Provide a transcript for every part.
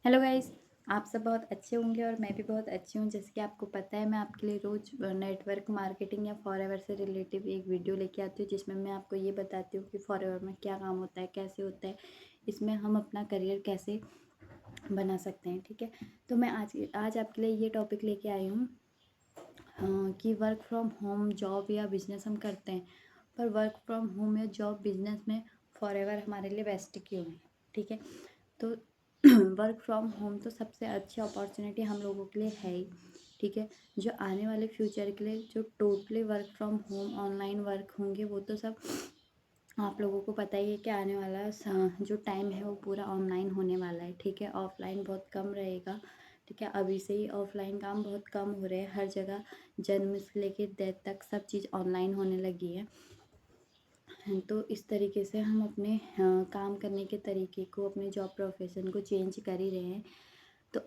Hello guys. आप सब बहुत अच्छे होंगे और मैं भी बहुत अच्छी हूँ। जैसे कि आपको पता है, मैं आपके लिए रोज़ नेटवर्क मार्केटिंग या फॉरएवर से रिलेटिव एक वीडियो लेके आती हूँ, जिसमें मैं आपको ये बताती हूँ कि फॉरएवर में क्या काम होता है, कैसे होता है, इसमें हम अपना करियर कैसे बना सकते हैं। ठीक है, तो मैं आज आपके लिए ये टॉपिक लेके आई हूँ कि वर्क फ्रॉम होम जॉब या बिजनेस हम करते हैं, पर वर्क फ्रॉम होम या जॉब बिजनेस में फॉरएवर हमारे लिए बेस्ट क्यों है। ठीक है, तो वर्क फ्रॉम होम तो सबसे अच्छी अपॉर्चुनिटी हम लोगों के लिए है ही। ठीक है, जो आने वाले फ्यूचर के लिए जो totally work from home online work होंगे, वो तो सब आप लोगों को पता ही है कि आने वाला जो टाइम है वो पूरा ऑनलाइन होने वाला है। ठीक है, ऑफलाइन बहुत कम रहेगा। ठीक है, अभी से ही ऑफलाइन काम बहुत कम हो रहे हैं हर जगह। जन्म से लेके डेथ तक सब चीज़ ऑनलाइन होने लगी है। तो इस तरीके से हम अपने काम करने के तरीके को, अपने जॉब प्रोफेशन को चेंज कर ही रहे हैं। तो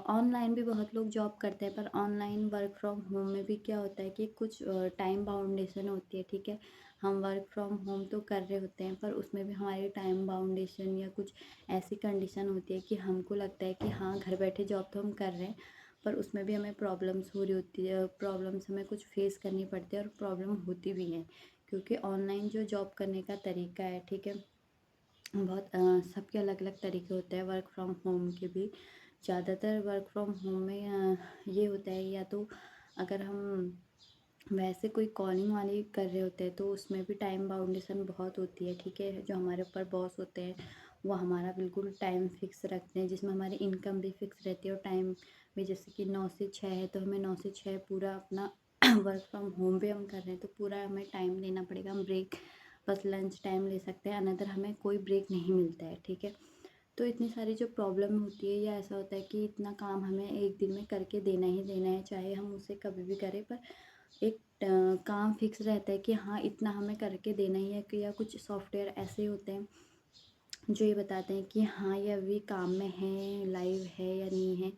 ऑनलाइन भी बहुत लोग जॉब करते हैं, पर ऑनलाइन वर्क फ्रॉम होम में भी क्या होता है कि कुछ टाइम बाउंडेशन होती है। ठीक है, हम वर्क फ्रॉम होम तो कर रहे होते हैं, पर उसमें भी हमारी टाइम बाउंडेशन या कुछ ऐसी कंडीशन होती है कि हमको लगता है कि हाँ, घर बैठे जॉब तो हम कर रहे हैं, पर उसमें भी हमें प्रॉब्लम्स हो रही होती है। प्रॉब्लम्स हमें कुछ फेस करनी पड़ती है और प्रॉब्लम होती भी है, क्योंकि ऑनलाइन जो जॉब करने का तरीका है, ठीक है, बहुत सबके अलग अलग तरीके होते हैं। वर्क फ्रॉम होम के भी ज़्यादातर वर्क फ्रॉम होम में ये होता है, या तो अगर हम वैसे कोई कॉलिंग वाली कर रहे होते हैं तो उसमें भी टाइम बाउंडेशन बहुत होती है। ठीक है, जो हमारे ऊपर बॉस होते हैं वो हमारा बिल्कुल टाइम फिक्स रखते हैं, जिसमें हमारी इनकम भी फिक्स रहती है। और टाइम भी जैसे कि 9 से 6 है, तो हमें 9 से 6 पूरा अपना वर्क फ्रॉम होम भी हम कर रहे हैं तो पूरा हमें टाइम लेना पड़ेगा। हम ब्रेक बस लंच टाइम ले सकते हैं, अनदर हमें कोई ब्रेक नहीं मिलता है। ठीक है, तो इतनी सारी जो प्रॉब्लम होती है, या ऐसा होता है कि इतना काम हमें एक दिन में करके देना ही देना है, चाहे हम उसे कभी भी करें, पर एक काम फिक्स रहता है कि हाँ, इतना हमें करके देना ही है। कि या कुछ सॉफ्टवेयर ऐसे होते हैं जो ये बताते हैं कि हाँ, ये अभी काम में है, लाइव है या नहीं है।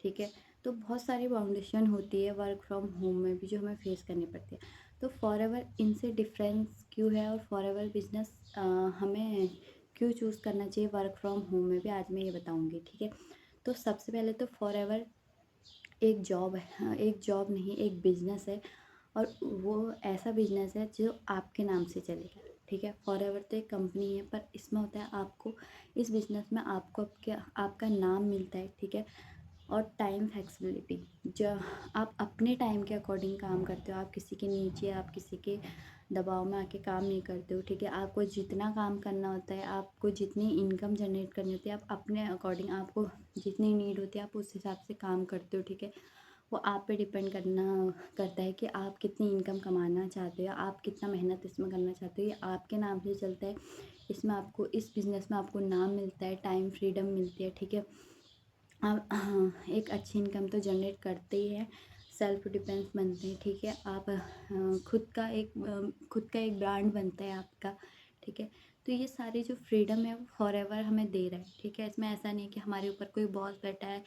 ठीक है, तो बहुत सारी बाउंडेशन होती है वर्क फ्रॉम होम में भी जो हमें फेस करनी पड़ती है। तो फॉरएवर इनसे डिफरेंस क्यों है, और फॉरएवर बिजनेस हमें क्यों चूज़ करना चाहिए वर्क फ्रॉम होम में भी, आज मैं ये बताऊँगी। ठीक है, तो सबसे पहले तो फॉरएवर एक जॉब है, हाँ, एक जॉब नहीं, एक बिजनेस है। और वो ऐसा बिजनेस है जो आपके नाम से चलेगा। ठीक है, फॉरएवर तो एक कंपनी है, पर इसमें होता है आपको, इस बिजनेस में आपको आपका नाम मिलता है। ठीक है, और टाइम फ्लेक्सिबिलिटी, जो आप अपने टाइम के अकॉर्डिंग काम करते हो, आप किसी के नीचे, आप किसी के दबाव में आके काम नहीं करते हो। ठीक है, आपको जितना काम करना होता है, आपको जितनी इनकम जनरेट करनी होती है, आप अपने अकॉर्डिंग, आपको जितनी नीड होती है आप उस हिसाब से काम करते हो। ठीक है, वो आप पे डिपेंड करता है कि आप कितनी इनकम कमाना चाहते हो, आप कितना मेहनत इसमें करना चाहते हो, ये आपके नाम से चलता है। इसमें आपको, इस बिज़नेस में आपको नाम मिलता है, टाइम फ्रीडम मिलती है। ठीक है, आप हाँ, एक अच्छी इनकम तो जनरेट करते ही हैं, सेल्फ डिपेंस बनते हैं। ठीक है, आप खुद का एक ब्रांड बनता है आपका। ठीक है, तो ये सारी जो फ्रीडम है वो फॉरएवर हमें दे रहा है। ठीक है, इसमें ऐसा नहीं है कि हमारे ऊपर कोई बॉस बैठा है,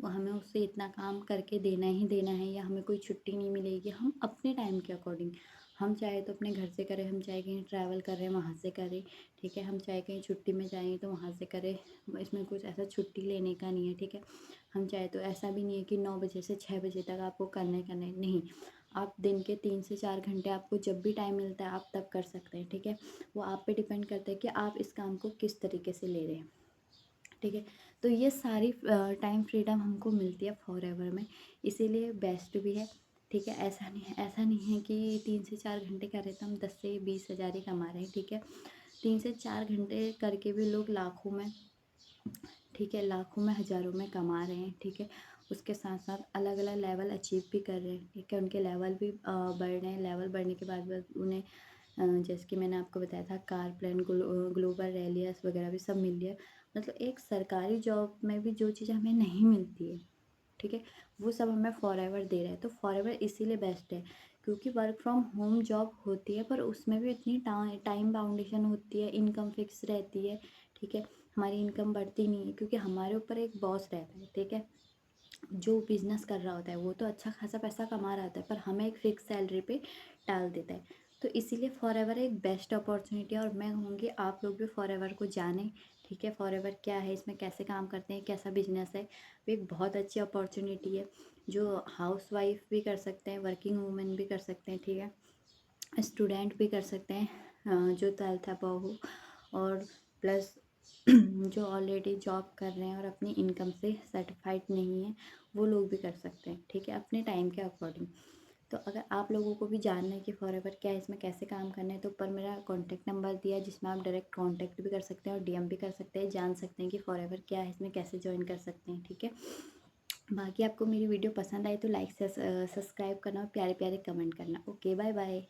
वो हमें उससे इतना काम करके देना ही देना है, या हमें कोई छुट्टी नहीं मिलेगी। हम अपने टाइम के अकॉर्डिंग, हम चाहे तो अपने घर से करें, हम चाहे कहीं ट्रैवल कर रहे हैं वहाँ से करें। ठीक है, हम चाहे कहीं छुट्टी में जाएँ तो वहाँ से करें। इसमें कुछ ऐसा छुट्टी लेने का नहीं है। ठीक है, हम चाहे तो ऐसा भी नहीं है कि 9 बजे से 6 बजे तक आपको करना है, नहीं। आप दिन के 3 से 4 घंटे, आपको जब भी टाइम मिलता है आप तब कर सकते हैं। ठीक है, वो आप पे डिपेंड करता है कि आप इस काम को किस तरीके से ले रहे हैं। ठीक है, तो ये सारी टाइम फ्रीडम हमको मिलती है फॉरएवर में, इसीलिए बेस्ट भी है। ठीक है, ऐसा नहीं है कि 3 से 4 घंटे कर रहे तो हम 10 से 20 हज़ार ही कमा रहे हैं। ठीक है, 3 से 4 घंटे करके भी लोग लाखों में, ठीक है, लाखों में, हज़ारों में कमा रहे हैं। ठीक है, उसके साथ साथ अलग अलग लेवल अचीव भी कर रहे हैं। ठीक है, उनके लेवल भी बढ़ रहे हैं। लेवल बढ़ने के बाद उन्हें जैसे कि मैंने आपको बताया था, कार, प्लेन, ग्लोबल रैलियर्स वगैरह भी सब मिल रही है। मतलब एक सरकारी जॉब में भी जो चीज़ हमें नहीं मिलती है, ठीक है, वो सब हमें फॉरएवर दे रहा है। तो फॉरएवर इसीलिए बेस्ट है, क्योंकि वर्क फ्रॉम होम जॉब होती है, पर उसमें भी इतनी टाइम बाउंडेशन होती है, इनकम फिक्स रहती है। ठीक है, हमारी इनकम बढ़ती नहीं है, क्योंकि हमारे ऊपर एक बॉस रहता है। ठीक है, जो बिजनेस कर रहा होता है वो तो अच्छा खासा पैसा कमा रहा होता है, पर हमें एक फिक्स सैलरी पे डाल देता है। तो इसीलिए फॉरएवर एक बेस्ट अपॉर्चुनिटी है और मैं कहूँगी आप लोग भी फॉरएवर को जानें। ठीक है, फॉरएवर क्या है, इसमें कैसे काम करते हैं, कैसा बिजनेस है। वो एक बहुत अच्छी अपॉर्चुनिटी है जो हाउसवाइफ भी कर सकते हैं, वर्किंग वूमेन भी कर सकते हैं। ठीक है, स्टूडेंट भी कर सकते हैं, जो 12th अबव हो, और प्लस जो ऑलरेडी जॉब कर रहे हैं और अपनी इनकम से सर्टिफाइड नहीं है वो लोग भी कर सकते हैं। ठीक है, अपने टाइम के अकॉर्डिंग। तो अगर आप लोगों को भी जानना है कि फॉरएवर क्या है, इसमें कैसे काम करना है, तो ऊपर मेरा कॉन्टैक्ट नंबर दिया है जिसमें आप डायरेक्ट कॉन्टैक्ट भी कर सकते हैं और डीएम भी कर सकते हैं, जान सकते हैं कि फॉरएवर क्या है, इसमें कैसे ज्वाइन कर सकते हैं। ठीक है, बाकी आपको मेरी वीडियो पसंद आई तो लाइक से सब्सक्राइब करना और प्यारे प्यारे कमेंट करना। Okay, bye bye.